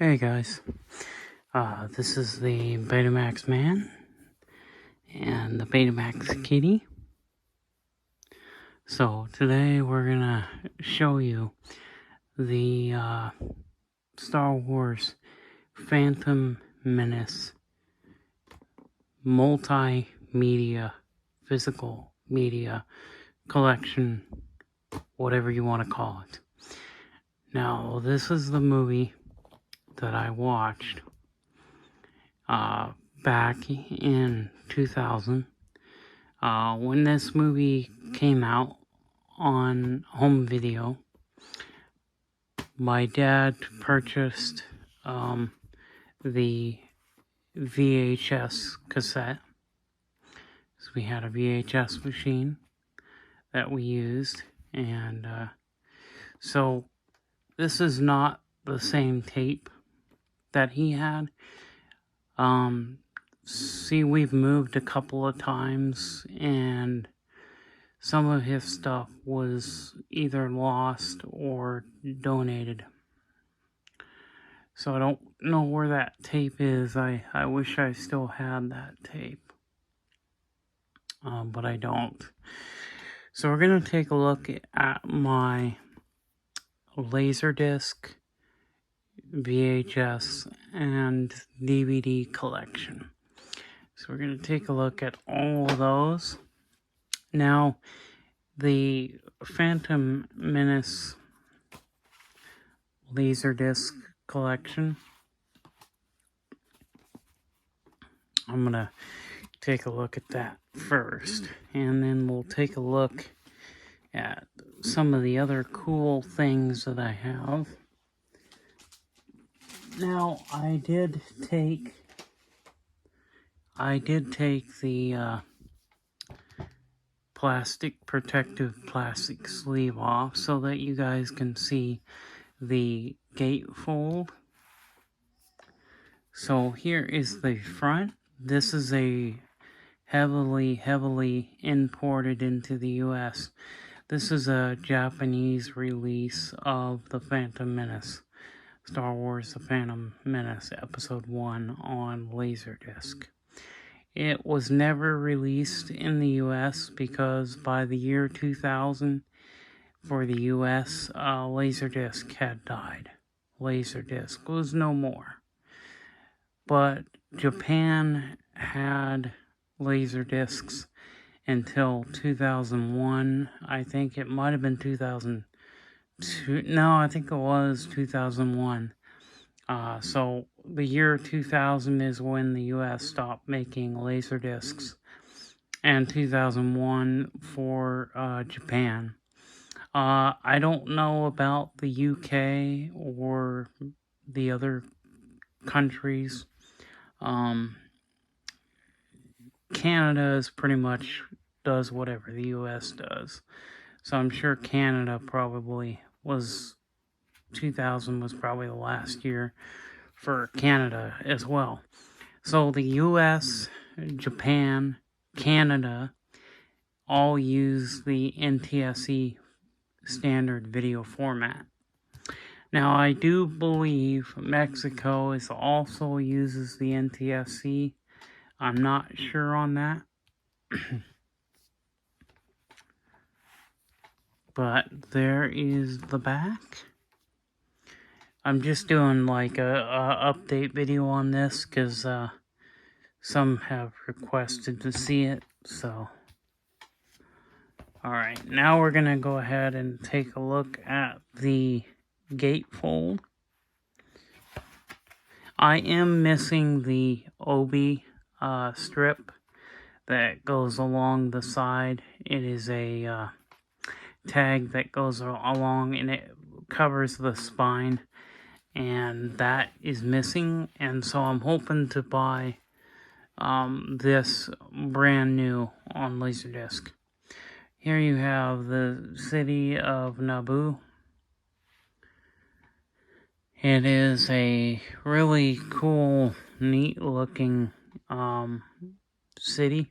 Hey guys, this is the Betamax Man and the Betamax Kitty. So today we're gonna show you the Star Wars Phantom Menace multimedia, physical media collection, whatever you want to call it. Now this is the movie that I watched back in 2000 when this movie came out on home video. My dad purchased the VHS cassette, so we had a VHS machine that we used, and so this is not the same tape that he had. See, we've moved a couple of times, and some of his stuff was either lost or donated. So I don't know where that tape is. I wish I still had that tape. But I don't. So we're going to take a look at my Laserdisc VHS and DVD collection. So we're going to take a look at all of those. Now, the Phantom Menace Laserdisc collection, I'm going to take a look at that first, and then we'll take a look at some of the other cool things that I have. Now, I did take the protective plastic sleeve off so that you guys can see the gatefold. So here is the front. This is a heavily imported into the US. This is a Japanese release of the Phantom Menace. Star Wars The Phantom Menace Episode 1 on Laserdisc. It was never released in the US because by the year 2000, for the US, Laserdisc had died. Laserdisc was no more. But Japan had Laserdiscs until 2001. I think it might have been 2002. No, I think it was 2001. So the year 2000 is when the US stopped making Laserdiscs, and 2001 for Japan. I don't know about the UK or the other countries. Canada is pretty much does whatever the US does. So I'm sure Canada probably was 2000 was probably the last year for Canada as well. So the US, Japan, Canada all use the NTSC standard video format. Now I do believe Mexico is also uses the NTSC. I'm not sure on that. But there is the back. I'm just doing like a update video on this because some have requested to see it. So, alright, now we're going to go ahead and take a look at the gatefold. I am missing the obi strip that goes along the side. It is a tag that goes along and it covers the spine, and that is missing, and so I'm hoping to buy this brand new on Laserdisc. Here you have the city of Naboo. It is a really cool, neat looking city,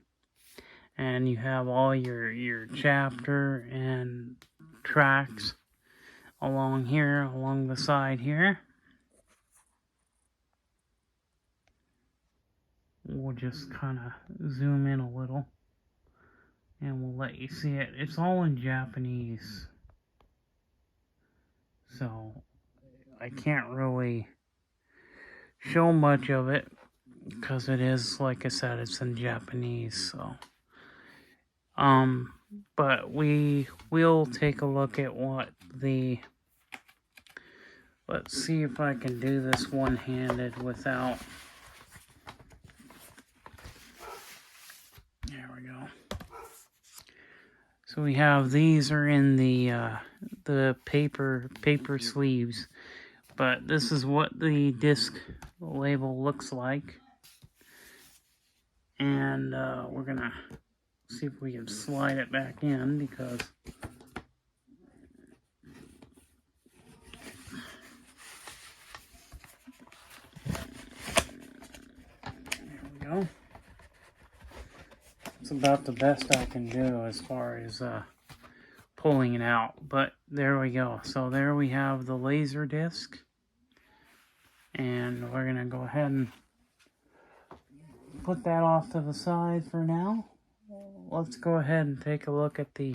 and you have all your chapter and tracks along here, along the side here. we'll just kind of zoom in a little and we'll let you see it. It's all in Japanese, so I can't really show much of it because it is, like I said, it's in Japanese. So but we will take a look at what the, let's see if I can do this one-handed without, there we go. So we have, these are in the paper sleeves, but this is what the disc label looks like. And we're gonna see if we can slide it back in, because there we go. It's about the best I can do as far as pulling it out, but there we go. So there we have the Laserdisc, and we're gonna go ahead and put that off to the side for now. Let's go ahead and take a look at the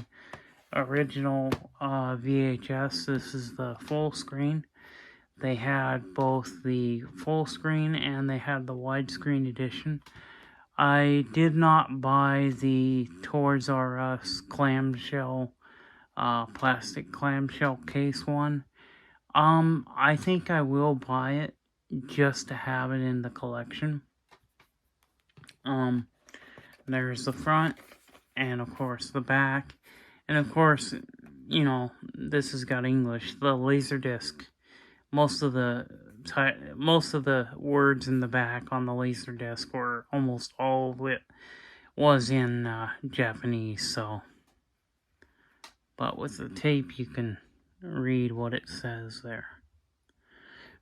original VHS. This is the full screen. They had both the full screen and they had the widescreen edition. I did not buy the Toys R Us clamshell, plastic clamshell case one. I think I will buy it just to have it in the collection. There's the front, and of course the back, and of course, you know, this has got English. The Laserdisc, most of the words in the back on the Laserdisc, or almost all of it, was in Japanese. So, but with the tape, you can read what it says there.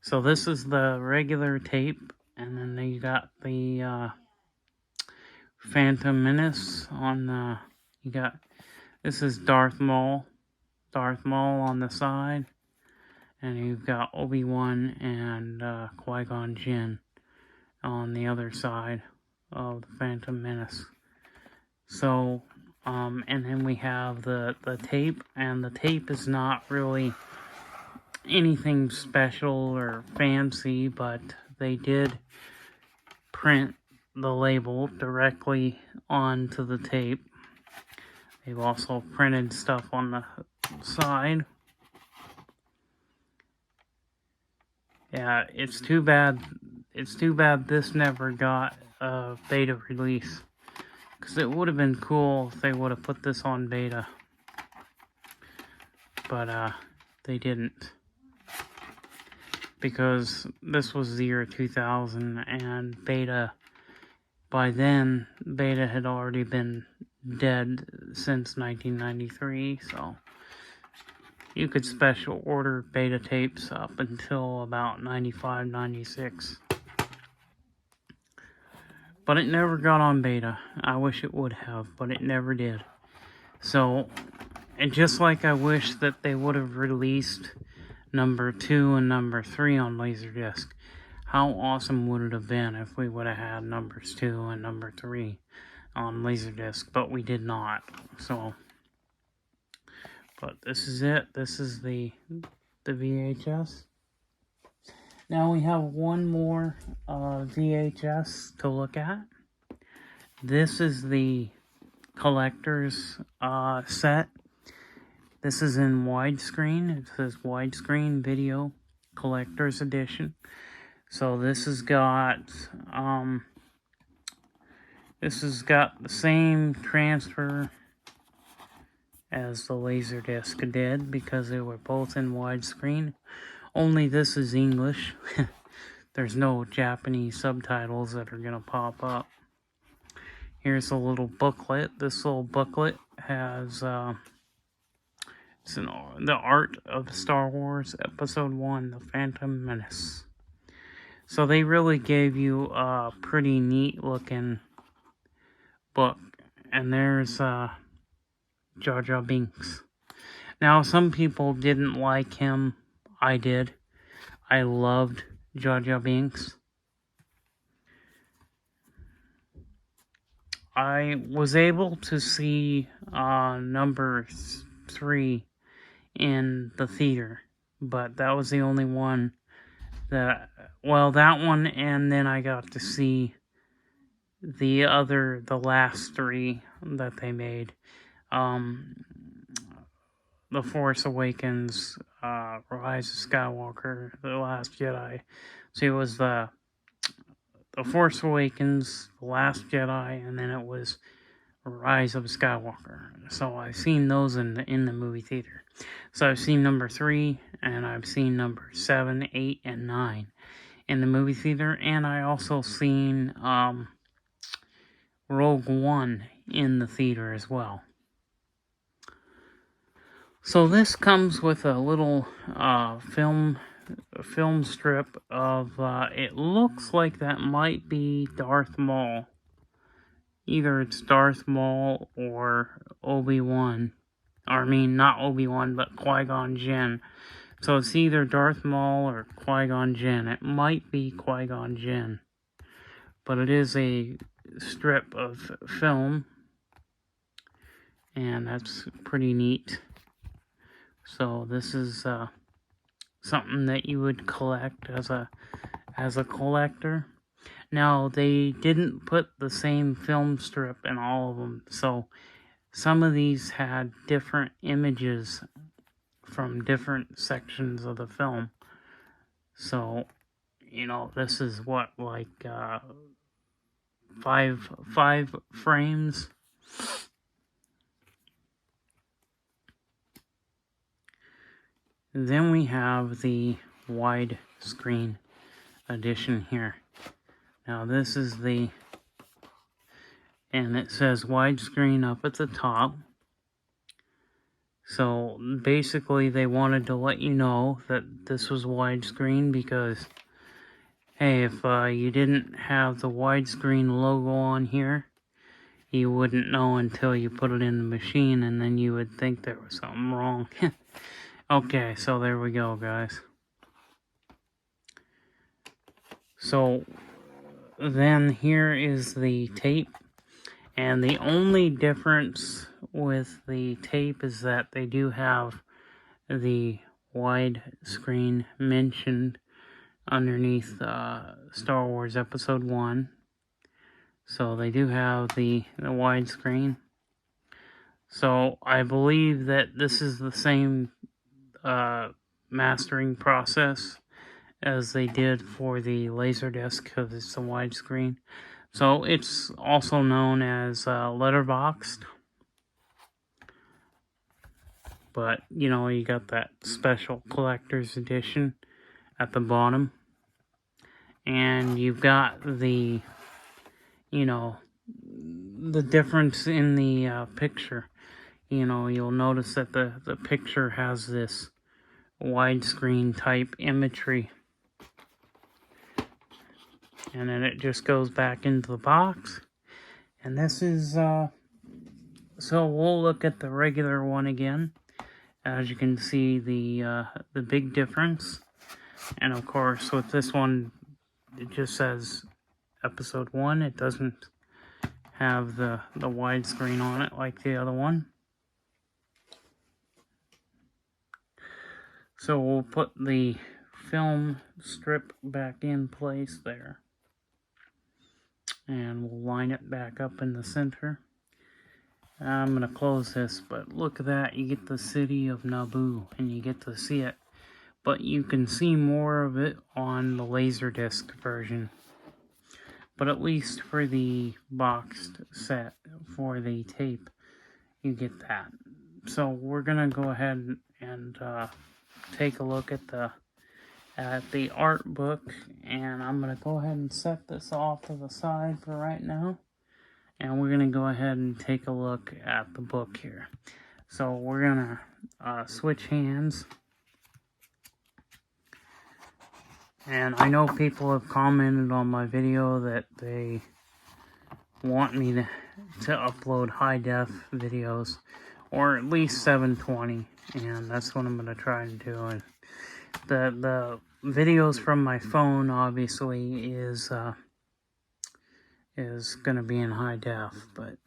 So this is the regular tape, and then you got the Phantom Menace on you got, this is Darth Maul on the side, and you've got Obi-Wan and Qui-Gon Jinn on the other side of the Phantom Menace. So, and then we have the tape, and the tape is not really anything special or fancy, but they did print the label directly onto the tape. They've also printed stuff on the side. Yeah, it's too bad this never got a beta release, because it would have been cool if they would have put this on beta, but they didn't, because this was the year 2000, and beta, by then, beta had already been dead since 1993, so you could special order beta tapes up until about 95, 96. But it never got on beta. I wish it would have, but it never did. So, and just like I wish that they would have released number 2 and number 3 on Laserdisc, how awesome would it have been if we would have had numbers 2 and number 3 on Laserdisc, but we did not. So, but this is it. This is the VHS. Now we have one more VHS to look at. This is the collector's set. This is in widescreen. It says widescreen video collector's edition. So this has got the same transfer as the Laserdisc did, because they were both in widescreen. Only this is English. There's no Japanese subtitles that are gonna pop up. Here's a little booklet. This little booklet has the art of Star Wars Episode 1, The Phantom Menace. So they really gave you a pretty neat looking book. And there's Jar Jar Binks. Now, some people didn't like him. I did. I loved Jar Jar Binks. I was able to see number 3 in the theater, but that was the only one that, well, that one, and then I got to see the last 3 that they made. The Force Awakens, Rise of Skywalker, The Last Jedi. So it was the Force Awakens, The Last Jedi, and then it was Rise of Skywalker. So I've seen those in the movie theater. So I've seen number 3, and I've seen number 7, 8, and 9 in the movie theater, and I also seen Rogue One in the theater as well. So this comes with a little film strip of, it looks like that might be Darth Maul. Either it's Darth Maul or Obi-Wan. I mean, not Obi-Wan, but Qui-Gon Jinn. So it's either Darth Maul or Qui-Gon Jinn. It might be Qui-Gon Jinn. But it is a strip of film. And that's pretty neat. So this is something that you would collect as a collector. Now, they didn't put the same film strip in all of them, so some of these had different images from different sections of the film. So, you know, this is what, like, 5 frames. Then we have the widescreen edition here. Now this is and it says widescreen up at the top. So basically they wanted to let you know that this was widescreen because, hey, if you didn't have the widescreen logo on here, you wouldn't know until you put it in the machine, and then you would think there was something wrong. Okay, so there we go, guys. So then here is the tape, and the only difference with the tape is that they do have the widescreen mentioned underneath Star Wars Episode 1. So they do have the widescreen. So I believe that this is the same mastering process as they did for the Laserdisc, because it's a widescreen. So it's also known as letterboxed. But, you know, you got that special collector's edition at the bottom. And you've got the, you know, the difference in the picture. You know, you'll notice that the picture has this widescreen type imagery. And then it just goes back into the box. And this is, so we'll look at the regular one again. As you can see, the big difference. And of course, with this one, it just says Episode 1. It doesn't have the widescreen on it like the other one. So we'll put the film strip back in place there. And we'll line it back up in the center. I'm going to close this, but look at that. You get the city of Naboo, and you get to see it. But you can see more of it on the Laserdisc version. But at least for the boxed set, for the tape, you get that. So we're going to go ahead and take a look at the art book, and I'm going to go ahead and set this off to the side for right now, and we're going to go ahead and take a look at the book here. So we're going to switch hands, and I know people have commented on my video that they want me to upload high def videos, or at least 720, and that's what I'm going to try and do. And the videos from my phone, obviously, is is going to be in high def, but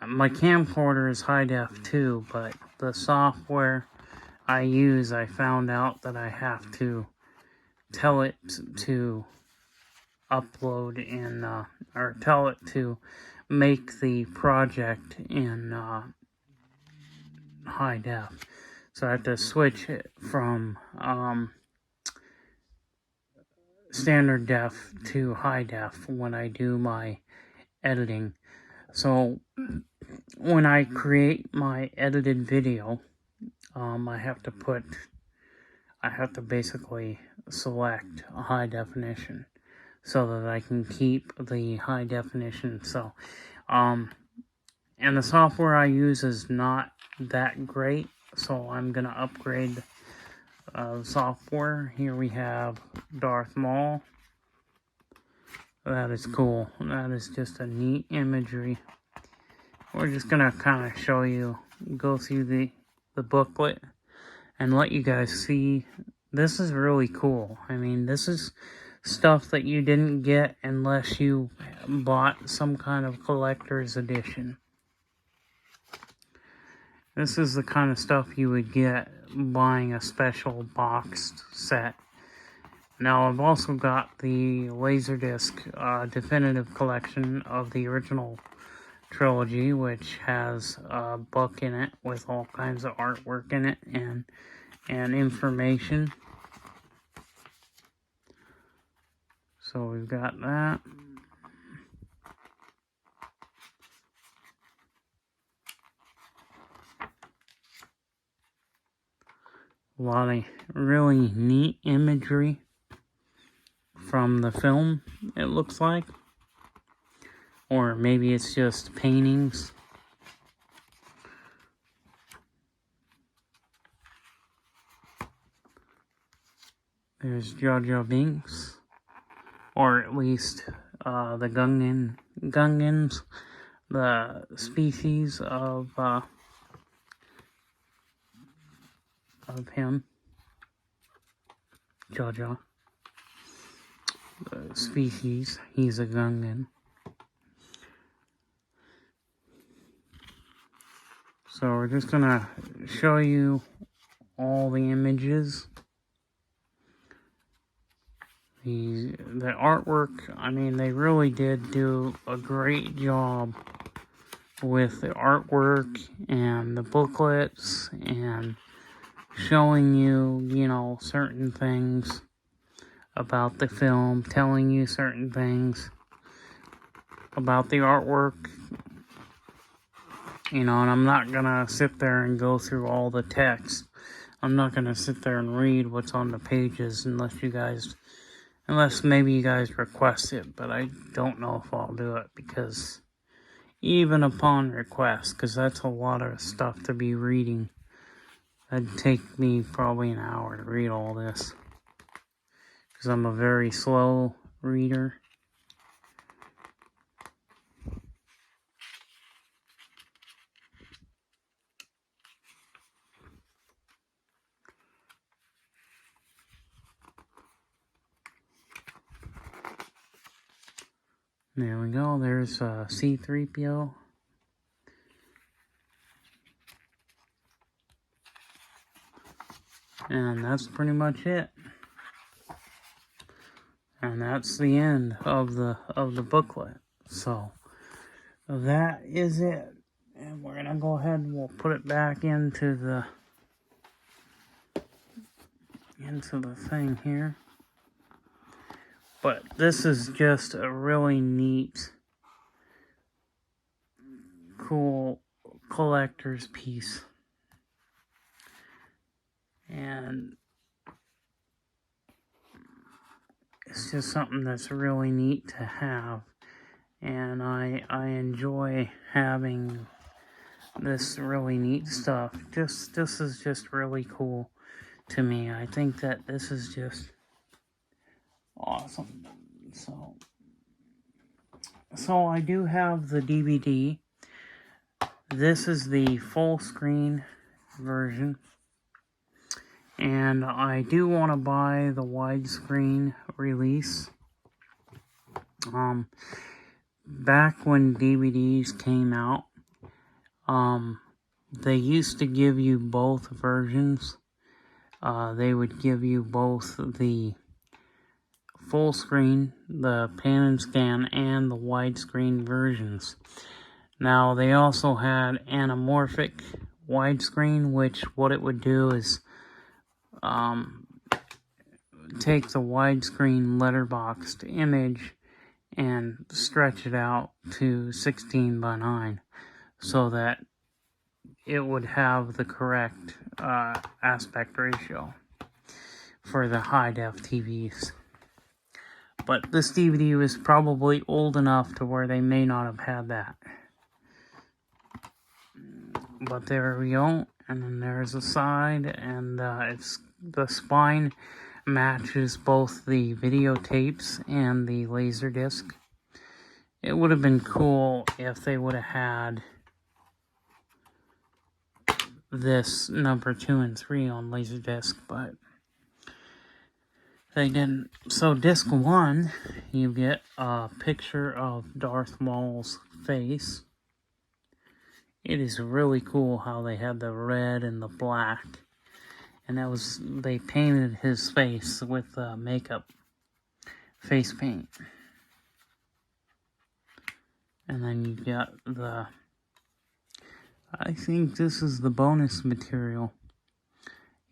my camcorder is high def too, but the software I use, I found out that I have to tell it to upload in, or tell it to make the project in high def. So I have to switch it from standard def to high def when I do my editing. So when I create my edited video, I have to basically select a high definition so that I can keep the high definition. So, and the software I use is not that great, so I'm gonna upgrade software. Here we have Darth Maul. That is cool. That is just a neat imagery. We're just gonna kind of show you, go through the booklet and let you guys see. This is really cool. I mean, this is stuff that you didn't get unless you bought some kind of collector's edition. This is the kind of stuff you would get buying a special boxed set. Now, I've also got the Laserdisc Definitive Collection of the original trilogy, which has a book in it with all kinds of artwork in it and information. So we've got that. A lot of really neat imagery from the film, it looks like. Or maybe it's just paintings. There's Jar Jar Binks. Or at least the Gungans, the species of him. Jar Jar. The species, he's a Gungan. So we're just gonna show you all the images. The artwork, I mean, they really did do a great job with the artwork and the booklets and showing you, you know, certain things about the film, telling you certain things about the artwork, you know, and I'm not gonna sit there and go through all the text. I'm not gonna sit there and read what's on the pages unless maybe you guys request it, but I don't know if I'll do it, because even upon request, because that's a lot of stuff to be reading, it'd take me probably an hour to read all this, because I'm a very slow reader. There we go, there's C-3PO. And that's pretty much it. And that's the end of the booklet. So that is it. And we're gonna go ahead and we'll put it back into the thing here. But this is just a really neat, cool collector's piece. And it's just something that's really neat to have. And I enjoy having this really neat stuff. This is just really cool to me. I think that this is just awesome. So I do have the DVD. This is the full screen version. And I do want to buy the widescreen release. Back when DVDs came out, they used to give you both versions. They would give you both the full screen, the pan and scan, and the widescreen versions. Now, they also had anamorphic widescreen, which what it would do is take the widescreen letterboxed image and stretch it out to 16 by 9 so that it would have the correct aspect ratio for the high-def TVs. But this DVD was probably old enough to where they may not have had that. But there we go, and then there's the side, and it's the spine matches both the videotapes and the Laserdisc. It would have been cool if they would have had this number 2 and 3 on Laserdisc, but they didn't. So disc 1, you get a picture of Darth Maul's face. It is really cool how they had the red and the black, and they painted his face with makeup, face paint. And then you got I think this is the bonus material.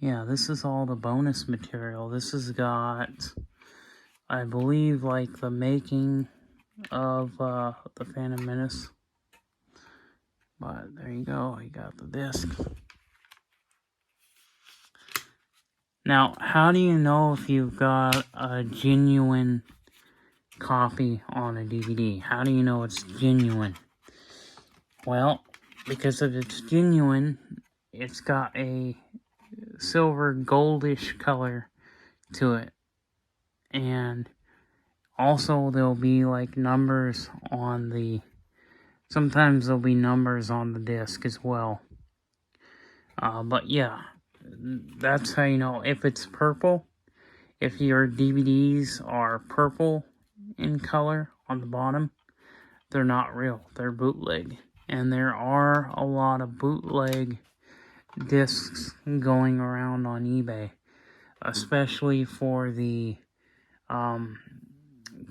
Yeah, this is all the bonus material. This has got, I believe, like the making of the Phantom Menace. But there you go, you got the disc. Now, how do you know if you've got a genuine copy on a DVD? How do you know it's genuine? Well, because if it's genuine, it's got a silver goldish color to it. And also there'll be like numbers on sometimes there'll be numbers on the disc as well. But yeah, that's how you know if it's purple. If your DVDs are purple in color on the bottom, they're not real, they're bootleg. And there are a lot of bootleg discs going around on eBay, especially for the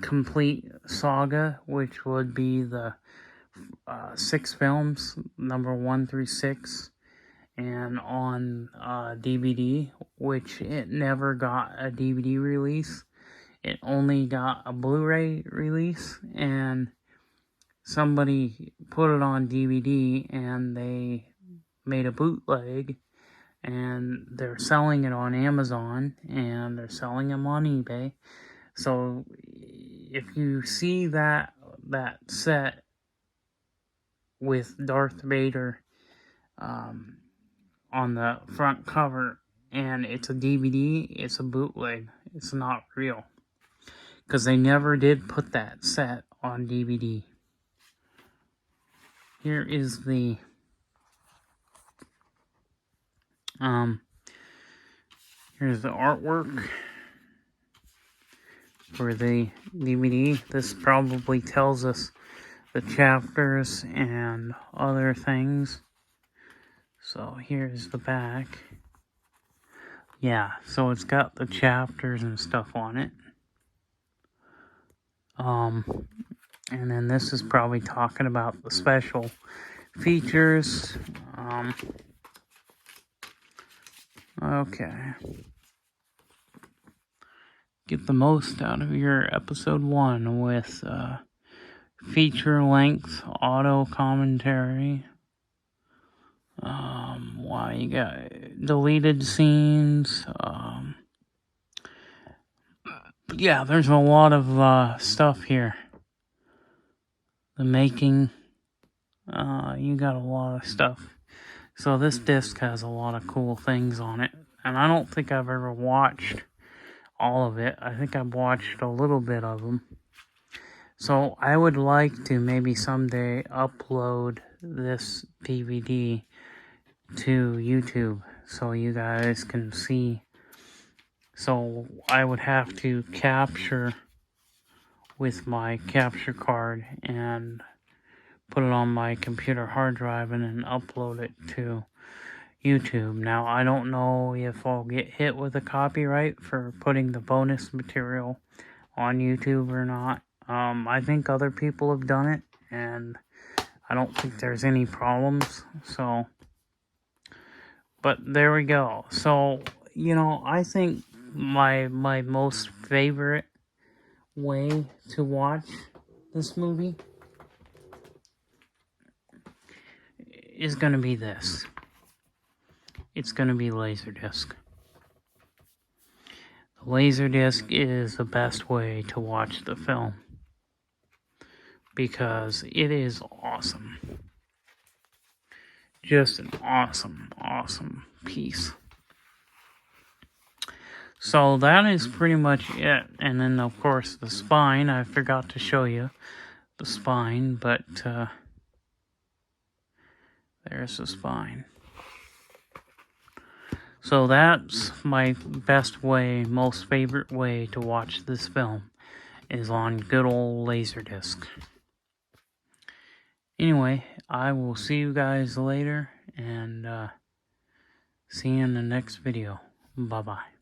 complete saga, which would be the 6 films, number 1 through 6, and on DVD, which it never got a DVD release. It only got a Blu-ray release, and somebody put it on DVD, and they made a bootleg, and they're selling it on Amazon, and they're selling them on eBay. So if you see that set with Darth Vader on the front cover, and it's a DVD, it's a bootleg. It's not real. Because they never did put that set on DVD. Here is the here's the artwork for the DVD. This probably tells us the chapters and other things. So here's the back. Yeah, so it's got the chapters and stuff on it. And then this is probably talking about the special features. Okay. Get the most out of your episode 1 with feature length auto commentary. You got deleted scenes. But yeah, there's a lot of stuff here. The making. You got a lot of stuff. So this disc has a lot of cool things on it. And I don't think I've ever watched all of it. I think I've watched a little bit of them. So I would like to maybe someday upload this DVD to YouTube so you guys can see. So I would have to capture with my capture card and put it on my computer hard drive and then upload it to YouTube. Now, I don't know if I'll get hit with a copyright for putting the bonus material on YouTube or not. I think other people have done it, and I don't think there's any problems, so, but there we go. So, you know, I think my most favorite way to watch this movie is going to be this. It's going to be Laserdisc. The Laserdisc is the best way to watch the film because it is awesome. Just an awesome piece. So that is pretty much it. And then, of course, the spine. I forgot to show you the spine, but there's the spine. So that's my best way, most favorite way to watch this film, is on good old Laserdisc. Anyway, I will see you guys later, and see you in the next video. Bye-bye.